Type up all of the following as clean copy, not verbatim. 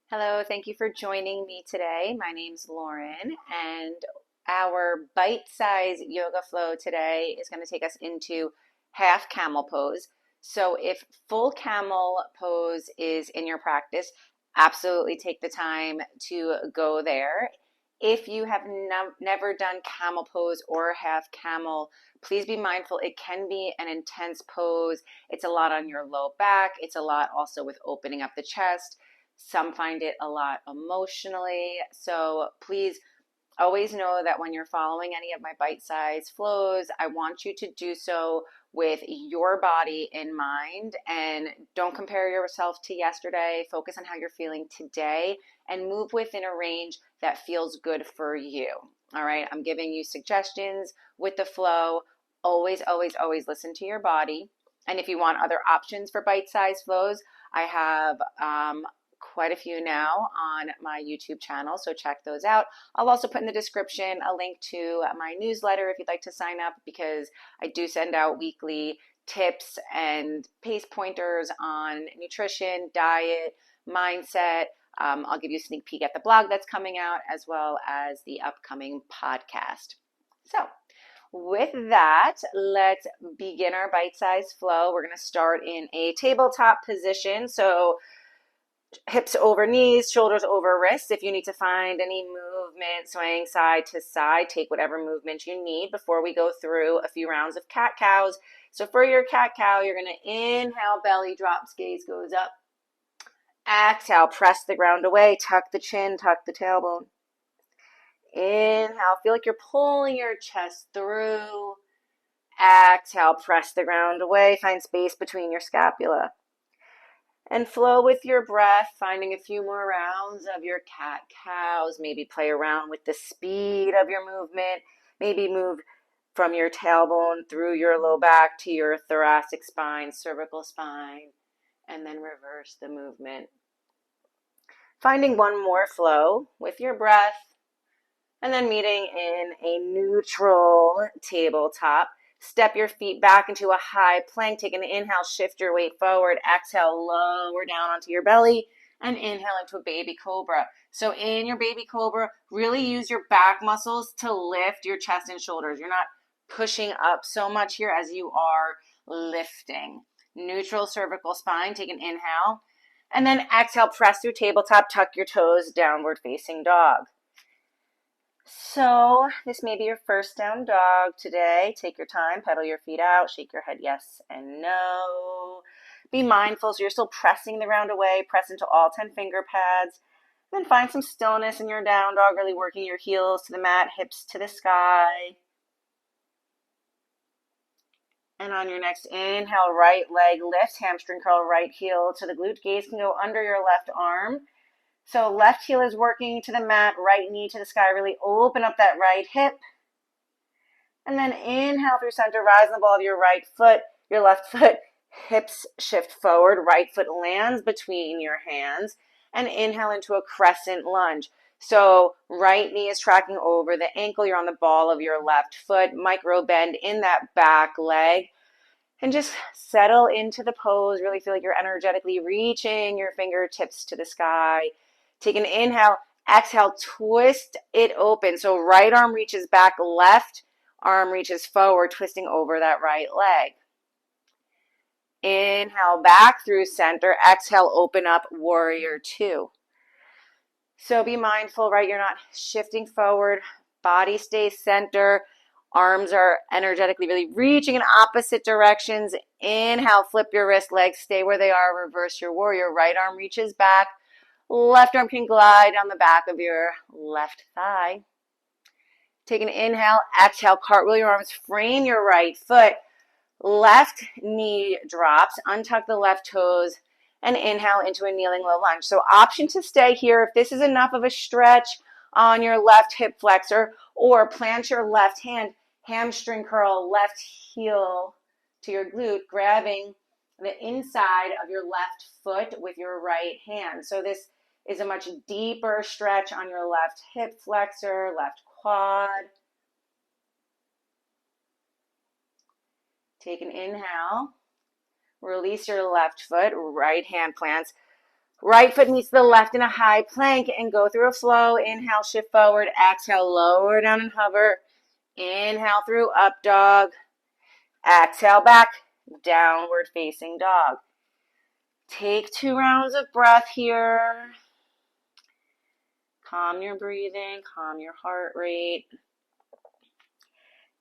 Hello, thank you for joining me today. My name's Lauren, and our bite-size yoga flow today is going to take us into half camel pose. So if full camel pose is in your practice, absolutely take the time to go there. If you have never done camel pose or half camel, please be mindful. It can be an intense pose. It's a lot on your low back. It's a lot also with opening up the chest. Some find it a lot emotionally. So please always know that when you're following any of my bite-sized flows, I want you to do so with your body in mind, and don't compare yourself to yesterday. Focus on how you're feeling today and move within a range that feels good for you. All right, I'm giving you suggestions with the flow. Always, always, always listen to your body. And if you want other options for bite-sized flows, I have quite a few now on my YouTube channel, so check those out. I'll also put in the description a link to my newsletter if you'd like to sign up, because I do send out weekly tips and pace pointers on nutrition, diet, mindset. I'll give you a sneak peek at the blog that's coming out, as well as the upcoming podcast. So with that, let's begin our bite-sized flow. We're going to start in a tabletop position. So hips over knees, shoulders over wrists. If you need to find any movement, swaying side to side, take whatever movement you need before we go through a few rounds of cat cows. So for your cat cow, you're going to inhale, belly drops, gaze goes up. Exhale, press the ground away, tuck the chin, tuck the tailbone. Inhale, feel like you're pulling your chest through. Exhale, press the ground away, find space between your scapula. And flow with your breath, finding a few more rounds of your cat cows. Maybe play around with the speed of your movement. Maybe move from your tailbone through your low back to your thoracic spine, cervical spine, and then reverse the movement. Finding one more flow with your breath, and then meeting in a neutral tabletop. Step your feet back into a high plank. Take an inhale, shift your weight forward. Exhale, lower down onto your belly, and inhale into a baby cobra. So in your baby cobra, really use your back muscles to lift your chest and shoulders. You're not pushing up so much here as you are lifting. Neutral cervical spine. Take an inhale, and then exhale, press through tabletop, tuck your toes, downward facing dog. So this may be your first down dog today. Take your time, pedal your feet out, shake your head yes and no. Be mindful, so you're still pressing the ground away, press into all 10 finger pads. Then find some stillness in your down dog, really working your heels to the mat, hips to the sky. And on your next inhale, right leg lifts, hamstring curl, right heel to the glute. Gaze can go under your left arm. So left heel is working to the mat, right knee to the sky. Really open up that right hip. And then inhale through center, rise in the ball of your right foot, your left foot, hips shift forward, right foot lands between your hands, and inhale into a crescent lunge. So right knee is tracking over the ankle, you're on the ball of your left foot, micro bend in that back leg, and just settle into the pose. Really feel like you're energetically reaching your fingertips to the sky. Take an inhale, exhale, twist it open. So right arm reaches back, left arm reaches forward, twisting over that right leg. Inhale back through center. Exhale, open up, warrior two. So be mindful, right? You're not shifting forward. Body stays center. Arms are energetically really reaching in opposite directions. Inhale, flip your wrist, legs stay where they are. Reverse your warrior. Right arm reaches back. Left arm can glide down the back of your left thigh. Take an inhale, exhale, cartwheel your arms, frame your right foot. Left knee drops, untuck the left toes, and inhale into a kneeling low lunge. So option to stay here if this is enough of a stretch on your left hip flexor, or plant your left hand, hamstring curl, left heel to your glute, grabbing the inside of your left foot with your right hand. So this is a much deeper stretch on your left hip flexor, left quad. Take an inhale. Release your left foot, right hand plants. Right foot meets the left in a high plank and go through a flow. Inhale, shift forward. Exhale, lower down and hover. Inhale through up dog. Exhale back, downward facing dog. Take 2 rounds of breath here. Calm your breathing, calm your heart rate.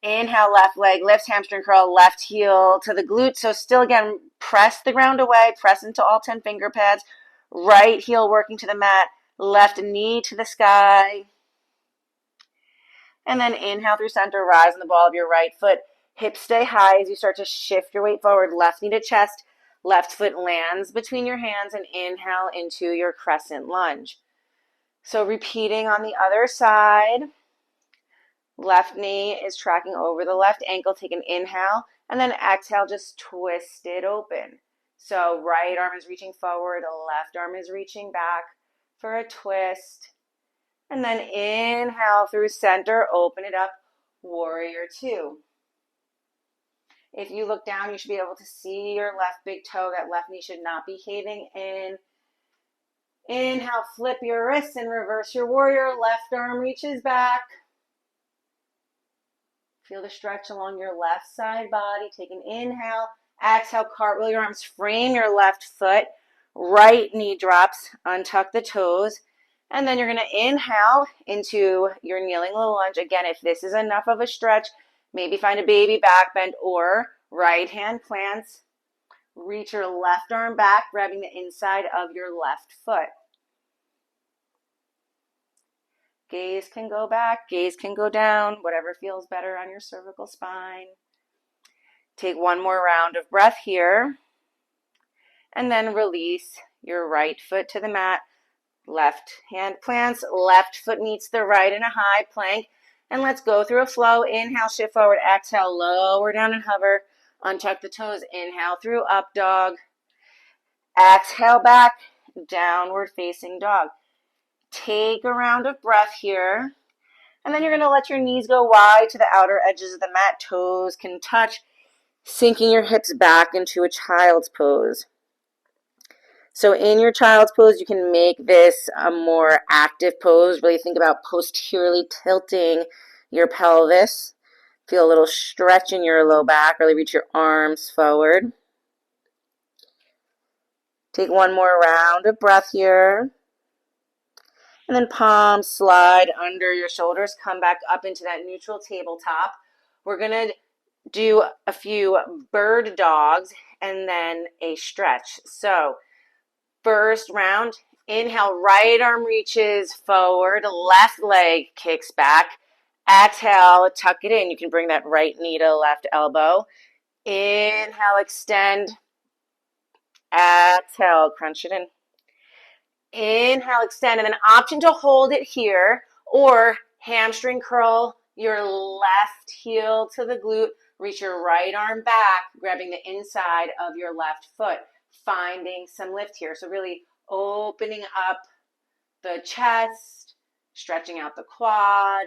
Inhale, left leg lifts, hamstring curl, left heel to the glute. So still again, press the ground away, press into all 10 finger pads. Right heel working to the mat, left knee to the sky. And then inhale through center, rise on the ball of your right foot. Hips stay high as you start to shift your weight forward, left knee to chest. Left foot lands between your hands and inhale into your crescent lunge. So repeating on the other side. Left knee is tracking over the left ankle. Take an inhale and then exhale, just twist it open. So right arm is reaching forward, left arm is reaching back for a twist. And then inhale through center, open it up, warrior two. If you look down, you should be able to see your left big toe. That left knee should not be caving in. Inhale, flip your wrists and reverse your warrior. Left arm reaches back. Feel the stretch along your left side body. Take an inhale. Exhale, cartwheel your arms. Frame your left foot. Right knee drops. Untuck the toes. And then you're going to inhale into your kneeling little lunge. Again, if this is enough of a stretch, maybe find a baby back bend or right hand plants. Reach your left arm back, grabbing the inside of your left foot. Gaze can go back, gaze can go down, whatever feels better on your cervical spine. Take one more round of breath here. And then release your right foot to the mat. Left hand plants, left foot meets the right in a high plank. And let's go through a flow. Inhale, shift forward. Exhale, lower down and hover. Untuck the toes. Inhale through up dog. Exhale back, downward facing dog. Take a round of breath here. And then you're going to let your knees go wide to the outer edges of the mat. Toes can touch, sinking your hips back into a child's pose. So in your child's pose, you can make this a more active pose. Really think about posteriorly tilting your pelvis. Feel a little stretch in your low back. Really reach your arms forward. Take one more round of breath here. And then palms slide under your shoulders. Come back up into that neutral tabletop. We're going to do a few bird dogs and then a stretch. So first round, inhale, right arm reaches forward, left leg kicks back. Exhale, tuck it in. You can bring that right knee to left elbow. Inhale, extend. Exhale, crunch it in. Inhale, extend, and then option to hold it here or hamstring curl your left heel to the glute. Reach your right arm back, grabbing the inside of your left foot, finding some lift here. So really opening up the chest, stretching out the quad.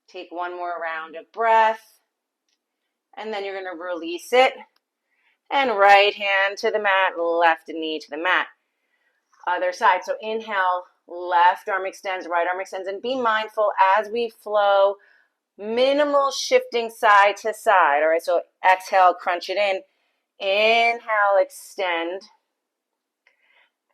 Take one more round of breath, and then you're going to release it. And right hand to the mat, left knee to the mat. Other side. So inhale, left arm extends, right arm extends, and be mindful as we flow, minimal shifting side to side. All right, so exhale, crunch it in. Inhale, extend.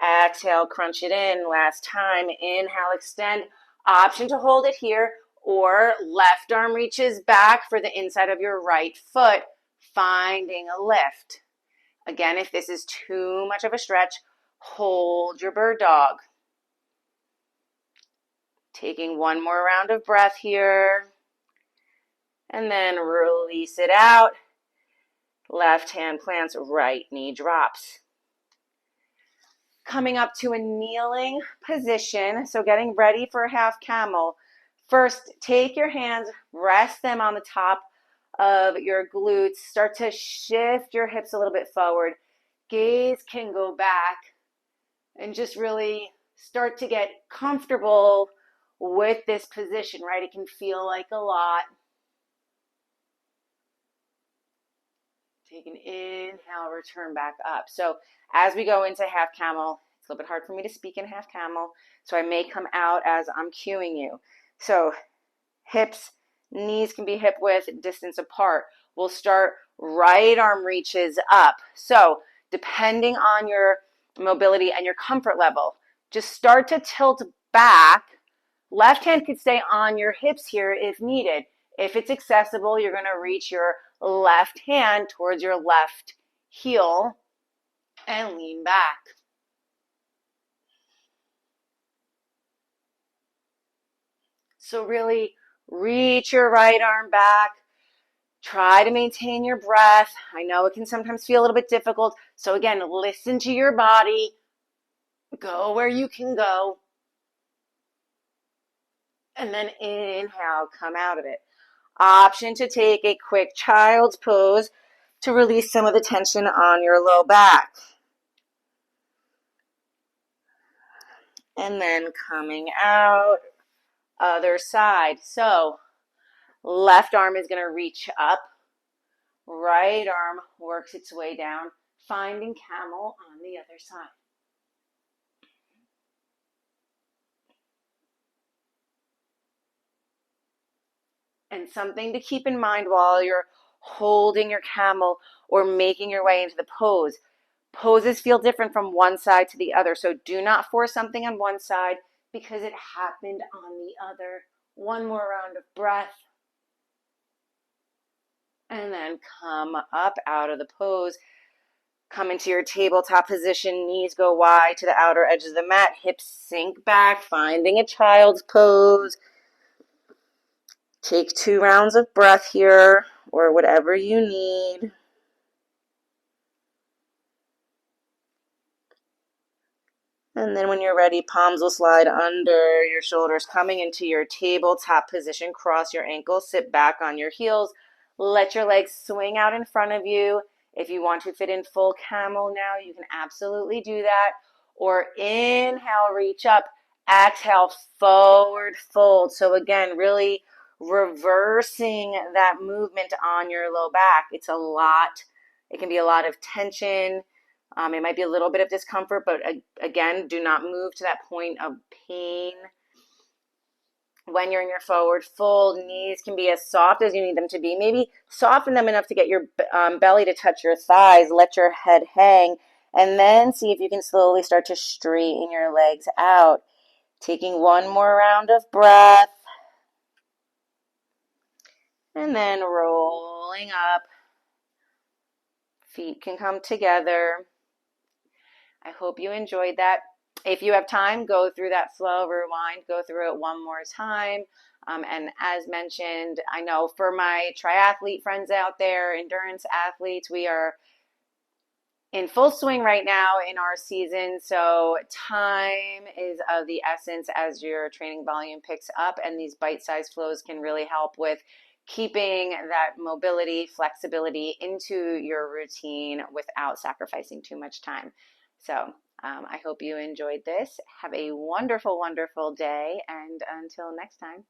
Exhale, crunch it in. Last time. Inhale, extend. Option to hold it here, or left arm reaches back for the inside of your right foot, finding a lift. Again, if this is too much of a stretch, hold your bird dog. Taking one more round of breath here. And then release it out. Left hand plants, right knee drops. Coming up to a kneeling position. So getting ready for a half camel. First, take your hands, rest them on the top of your glutes. Start to shift your hips a little bit forward. Gaze can go back. And just really start to get comfortable with this position, right? It can feel like a lot. Take an inhale, return back up. So as we go into half camel, it's a little bit hard for me to speak in half camel, so I may come out as I'm cueing you. So hips, knees can be hip width distance apart. We'll start right arm reaches up. So depending on your mobility and your comfort level, just start to tilt back. Left hand could stay on your hips here if needed. If it's accessible, you're going to reach your left hand towards your left heel and lean back. So really reach your right arm back. Try to maintain your breath. I know it can sometimes feel a little bit difficult. So again, listen to your body. Go where you can go. And then inhale, come out of it. Option to take a quick child's pose to release some of the tension on your low back. And then coming out, other side. So left arm is going to reach up. Right arm works its way down, finding camel on the other side. And something to keep in mind while you're holding your camel or making your way into the pose. Poses feel different from one side to the other, so do not force something on one side because it happened on the other. One more round of breath. And then come up out of the pose. Come into your tabletop position. Knees go wide to the outer edge of the mat. Hips sink back, finding a child's pose. Take 2 rounds of breath here, or whatever you need. And then when you're ready, palms will slide under your shoulders, coming into your tabletop position. Cross your ankles, sit back on your heels. Let your legs swing out in front of you. If you want to fit in full camel now, you can absolutely do that. Or inhale, reach up. Exhale, forward fold. So again, really reversing that movement on your low back. It's a lot. It can be a lot of tension. It might be a little bit of discomfort, but again, do not move to that point of pain. When you're in your forward fold, knees can be as soft as you need them to be. Maybe soften them enough to get your belly to touch your thighs. Let your head hang, and then see if you can slowly start to straighten your legs out. Taking one more round of breath, and then rolling up. Feet can come together. I hope you enjoyed that. If you have time, go through that flow, rewind, go through it one more time. And as mentioned, I know for my triathlete friends out there, endurance athletes, we are in full swing right now in our season. So time is of the essence as your training volume picks up, and these bite-sized flows can really help with keeping that mobility, flexibility into your routine without sacrificing too much time. So I hope you enjoyed this. Have a wonderful, wonderful day, and until next time.